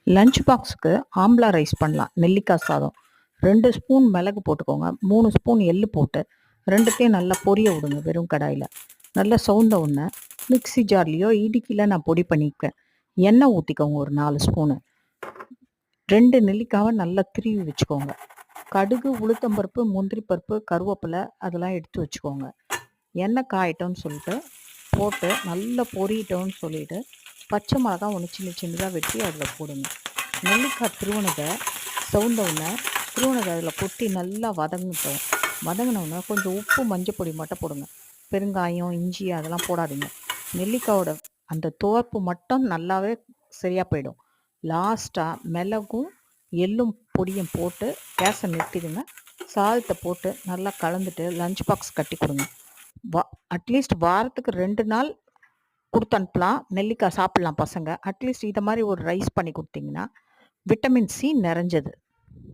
Lunch பாக்ஸுக்கு amla rice பண்ணலாம். நெல்லிக்காய் சாதம். 2 ஸ்பூன் மிளகு போட்டுக்கோங்க. 3 ஸ்பூன் எள்ளு போட்டு 2த்தையும் நல்லா பொரிய விடுங்க வெறும் கடாயில. நல்லா சவுந்த உடனே மிக்ஸி ஜார்லேயோ இடிக்கில நான் பொடி பண்ணிக்குவேன். எண்ணெய் ஊற்றிக்கோங்க ஒரு 4 ஸ்பூனு. 2 நெல்லிக்காவை நல்லா திருவி வச்சுக்கோங்க. கடுகு, உளுத்தம்பருப்பு, முந்திரி பருப்பு, கருவேப்பிலை அதெல்லாம் எடுத்து வச்சுக்கோங்க. எண்ணெய் காயட்டோன்னு சொல்லிட்டு போட்டு நல்லா பொரியட்டோன்னு சொல்லிட்டு பச்சை மிளகா ஒன்று சின்ன சின்னதாக வெட்டி அதில் போடுங்க. நெல்லிக்காய் திருவனதை சவுந்தவுடனே திருவனதை அதில் கொட்டி நல்லா வதங்கட்டும். வதங்கினவுடனே கொஞ்சம் உப்பு மஞ்சப்பொடி மட்டும் போடுங்க. பெருங்காயம், இஞ்சி அதெல்லாம் போடாதீங்க. நெல்லிக்காயோட அந்த துவர்ப்பு மட்டும் நல்லாவே சரியாக போயிடும். லாஸ்ட்டாக மிளகும் எள்ளும் பொடியும் போட்டு கேஸை நிறுத்திடுங்க. சாதத்தை போட்டு நல்லா கலந்துட்டு லஞ்ச் பாக்ஸ் கட்டி கொடுங்க. அட்லீஸ்ட் வாரத்துக்கு 2 நாள் கொடுத்து அனுப்பலாம். நெல்லிக்காய் சாப்பிட்லாம் பசங்க. அட்லீஸ்ட் இதை மாதிரி ஒரு ரைஸ் பண்ணி கொடுத்தீங்கன்னா விட்டமின் சி நிறைஞ்சது.